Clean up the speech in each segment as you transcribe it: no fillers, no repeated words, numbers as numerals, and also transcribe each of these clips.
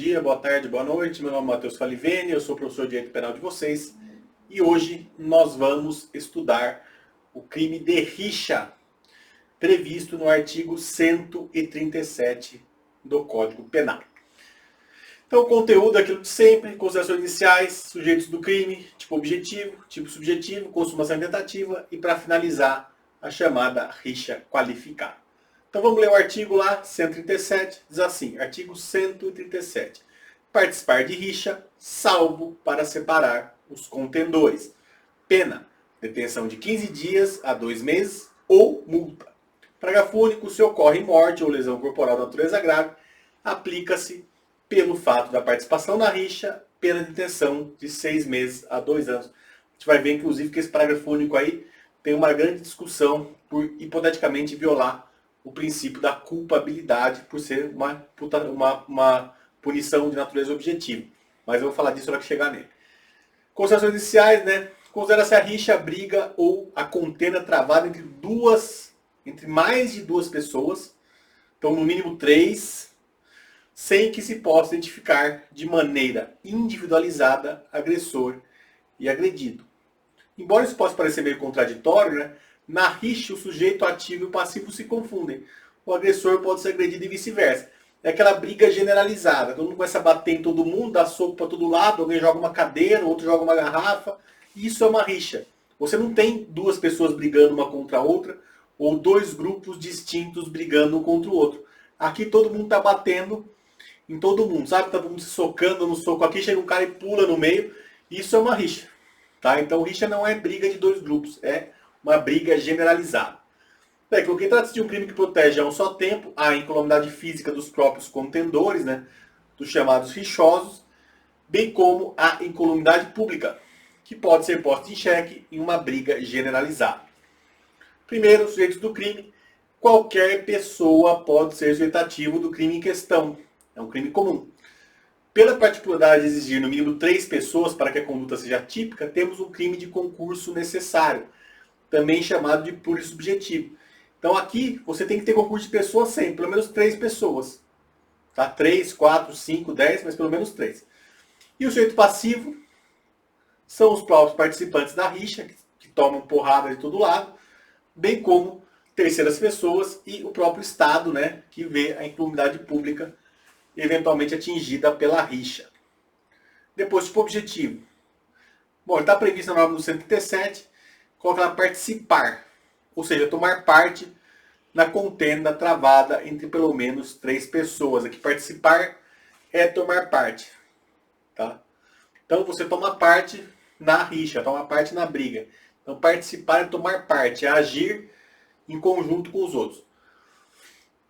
dia, boa tarde, boa noite. Meu nome é Matheus Falivene, eu sou professor de Direito Penal de vocês. E hoje nós vamos estudar o crime de rixa, previsto no artigo 137 do Código Penal. Então o conteúdo é aquilo de sempre, considerações iniciais, sujeitos do crime, tipo objetivo, tipo subjetivo, consumação e tentativa e para finalizar a chamada rixa qualificada. Então vamos ler o artigo lá, 137, diz assim, artigo 137. Participar de rixa, salvo para separar os contendores. Pena, detenção de 15 dias a 2 meses ou multa. Parágrafo único, se ocorre morte ou lesão corporal de natureza grave, aplica-se, pelo fato da participação na rixa, pena de detenção de 6 meses a 2 anos. A gente vai ver, inclusive, que esse parágrafo único aí tem uma grande discussão por, hipoteticamente, violar o princípio da culpabilidade por ser uma punição de natureza objetiva. Mas eu vou falar disso na hora que chegar nele. Considerações iniciais, né? Considera-se a rixa, a briga ou a contenda travada entre mais de duas pessoas, então no mínimo 3, sem que se possa identificar de maneira individualizada agressor e agredido. Embora isso possa parecer meio contraditório, né? Na rixa, o sujeito ativo e o passivo se confundem. O agressor pode ser agredido e vice-versa. É aquela briga generalizada. Todo mundo começa a bater em todo mundo, dá soco para todo lado, alguém joga uma cadeira, outro joga uma garrafa. Isso é uma rixa. Você não tem duas pessoas brigando uma contra a outra, ou dois grupos distintos brigando um contra o outro. Aqui todo mundo está batendo em todo mundo, sabe? Tá todo mundo se socando no soco. Aqui chega um cara e pula no meio. Isso é uma rixa. Tá? Então rixa não é briga de dois grupos, é uma briga generalizada. Porque trata-se de um crime que protege a um só tempo a incolumidade física dos próprios contendores, né, dos chamados rixosos, bem como a incolumidade pública, que pode ser posta em xeque em uma briga generalizada. Primeiro, sujeitos do crime. Qualquer pessoa pode ser sujeito ativo do crime em questão. É um crime comum. Pela particularidade de exigir no mínimo 3 pessoas para que a conduta seja típica, temos um crime de concurso necessário, também chamado de plurissubjetivo. Então aqui você tem que ter concurso de pessoas sempre, pelo menos 3 pessoas. Tá? 3, 4, 5, 10, mas pelo menos 3. E o sujeito passivo são os próprios participantes da rixa, que tomam porrada de todo lado, bem como terceiras pessoas e o próprio Estado, né, que vê a incolumidade pública eventualmente atingida pela rixa. Depois, tipo objetivo. Bom, está previsto na norma do 137, coloca lá participar, ou seja, tomar parte na contenda travada entre pelo menos 3 pessoas. Aqui participar é tomar parte. Tá? Então você toma parte na rixa, toma parte na briga. Então participar é tomar parte, é agir em conjunto com os outros.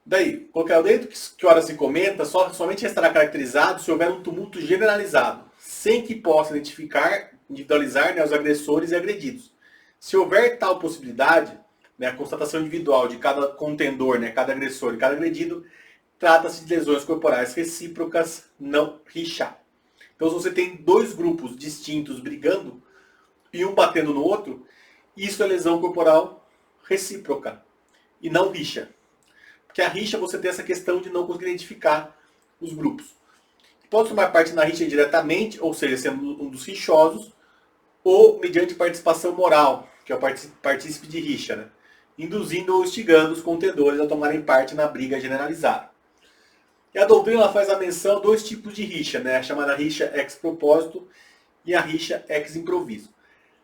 Daí, colocar dentro que hora se comenta, somente estará caracterizado se houver um tumulto generalizado, sem que possa individualizar, né, os agressores e agredidos. Se houver tal possibilidade, né, a constatação individual de cada contendor, né, cada agressor e cada agredido, trata-se de lesões corporais recíprocas não rixa. Então se você tem 2 grupos distintos brigando e um batendo no outro, isso é lesão corporal recíproca e não rixa. Porque a rixa você tem essa questão de não conseguir identificar os grupos. Pode tomar parte na rixa diretamente, ou seja, sendo um dos rixosos, ou mediante participação moral, que é o partícipe de rixa, né? Induzindo ou instigando os contendores a tomarem parte na briga generalizada. E a doutrina faz a menção a 2 tipos de rixa, né? A chamada rixa ex propósito e a rixa ex improviso.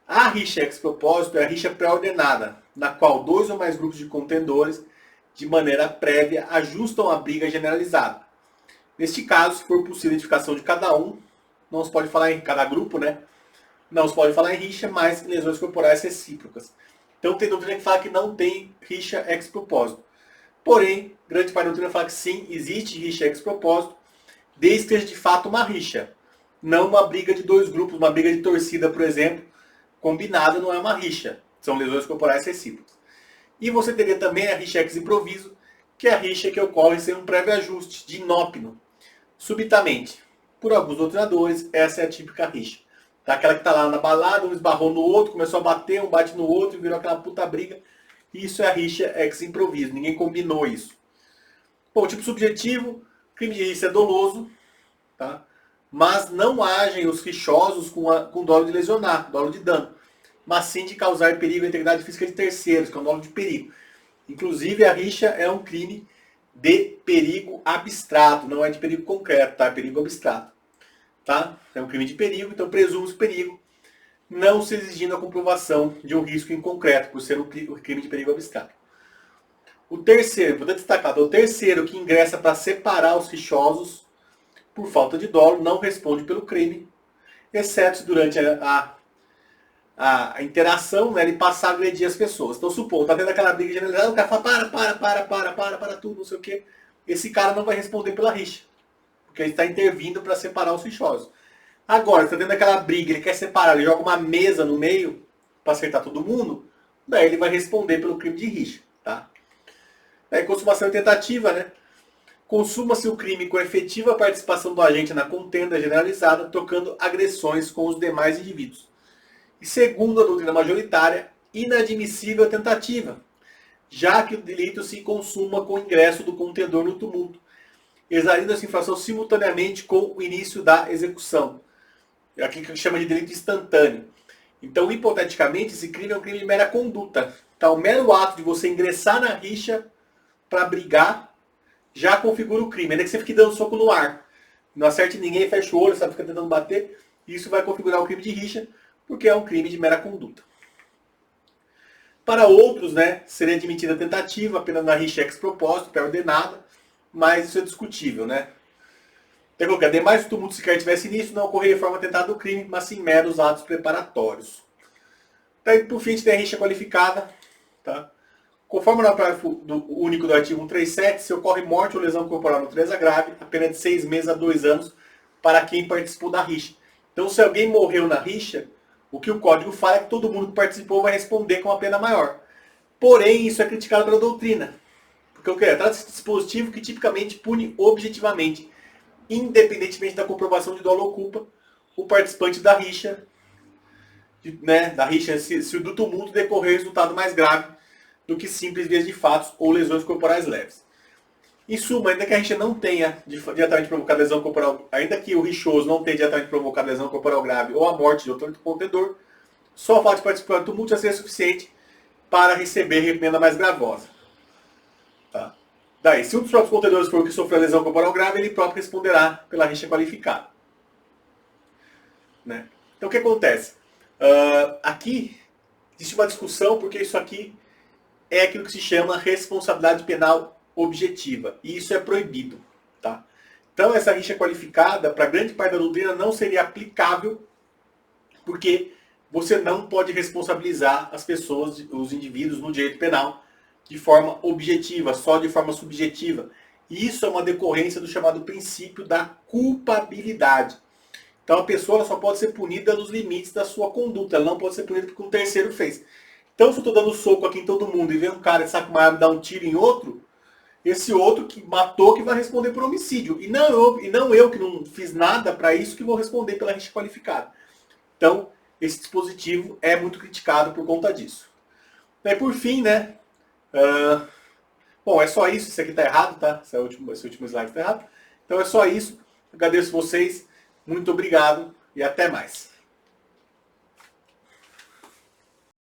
A rixa ex propósito é a rixa pré-ordenada, na qual 2 ou mais grupos de contendores, de maneira prévia, ajustam a briga generalizada. Neste caso, se for possível a identificação de cada um, não se pode falar em cada grupo, né? Não se pode falar em rixa, mas em lesões corporais recíprocas. Então tem doutrina que fala que não tem rixa ex propósito. Porém, grande parte da doutrina fala que sim, existe rixa ex propósito, desde que seja de fato uma rixa. Não uma briga de 2 grupos, uma briga de torcida, por exemplo, combinada não é uma rixa. São lesões corporais recíprocas. E você teria também a rixa ex improviso, que é a rixa que ocorre sem um prévio ajuste, de inópino, subitamente. Por alguns doutrinadores, essa é a típica rixa. Tá? Aquela que está lá na balada, um esbarrou no outro, começou a bater, um bate no outro e virou aquela puta briga. Isso é a rixa ex improviso, ninguém combinou isso. Bom, tipo subjetivo, crime de rixa é doloso, tá? Mas não agem os rixosos com dolo de lesionar, dolo de dano, mas sim de causar perigo à integridade física de terceiros, que é um dolo de perigo. Inclusive, a rixa é um crime de perigo abstrato, não é de perigo concreto, tá? É perigo abstrato, tá? É um crime de perigo, então presume-se perigo, não se exigindo a comprovação de um risco em concreto, por ser um crime de perigo abstrato. O terceiro, vou destacar, o terceiro que ingressa para separar os rixosos por falta de dolo não responde pelo crime, exceto se durante a interação, né, ele passar a agredir as pessoas. Então, supondo, tá tendo aquela briga generalizada, o cara fala, para tudo, não sei o quê. Esse cara não vai responder pela rixa, porque ele está intervindo para separar os rixosos. Agora, está tendo aquela briga, ele quer separar, ele joga uma mesa no meio para acertar todo mundo, daí ele vai responder pelo crime de rixa, tá? Daí, consumação e tentativa, né? Consuma-se o crime com efetiva participação do agente na contenda generalizada, trocando agressões com os demais indivíduos. E segundo a doutrina majoritária, inadmissível a tentativa, já que o delito se consuma com o ingresso do contendor no tumulto, exarindo essa infração simultaneamente com o início da execução. É aquilo que chama de delito instantâneo. Então, hipoteticamente, esse crime é um crime de mera conduta. Então, o mero ato de você ingressar na rixa para brigar já configura o crime. Ainda que você fique dando soco no ar, não acerte ninguém, fecha o olho, sabe, fica tentando bater, isso vai configurar o crime de rixa, porque é um crime de mera conduta. Para outros, né, seria admitida a tentativa apenas na rixa ex propósito, pré-ordenada, mas isso é discutível, né? Tem que colocar, demais se o tumulto sequer tivesse início, não ocorreria forma tentada do crime, mas sim meros atos preparatórios. Daí, por fim, a gente tem a rixa qualificada, tá? Conforme no parágrafo único do artigo 137, se ocorre morte ou lesão corporal natureza grave, a pena é de 6 meses a 2 anos para quem participou da rixa. Então, se alguém morreu na rixa, o que o código fala é que todo mundo que participou vai responder com uma pena maior. Porém, isso é criticado pela doutrina. Porque o que é? Trata-se de dispositivo que tipicamente pune objetivamente, independentemente da comprovação de dolo ou culpa, o participante da rixa, né, se do tumulto decorrer resultado mais grave do que simples vias de fatos ou lesões corporais leves. Em suma, ainda que a rixa não tenha diretamente provocado lesão corporal, ainda que o rixoso não tenha diretamente provocado lesão corporal grave ou a morte de outro contendor, só o fato de participar do tumulto já seria suficiente para receber reprimenda mais gravosa. Tá? Daí, se um dos próprios contendores for o que sofreu lesão corporal grave, ele próprio responderá pela rixa qualificada. Né? Então, o que acontece? Aqui existe uma discussão, porque isso aqui é aquilo que se chama responsabilidade penal objetiva. E isso é proibido. Tá? Então, essa rixa qualificada, para grande parte da doutrina, não seria aplicável, porque você não pode responsabilizar as pessoas, os indivíduos, no direito penal de forma objetiva, só de forma subjetiva. E isso é uma decorrência do chamado princípio da culpabilidade. Então, a pessoa só pode ser punida nos limites da sua conduta. Ela não pode ser punida porque um terceiro fez. Então, se eu estou dando soco aqui em todo mundo e vem um cara que saca uma arma e dá um tiro em outro, esse outro que matou que vai responder por homicídio. E não eu que não fiz nada para isso que vou responder pela rixa qualificada. Então, esse dispositivo é muito criticado por conta disso. E por fim, né? Bom, é só isso. Isso aqui está errado, tá? Esse último slide está errado. Então é só isso. Agradeço vocês. Muito obrigado e até mais.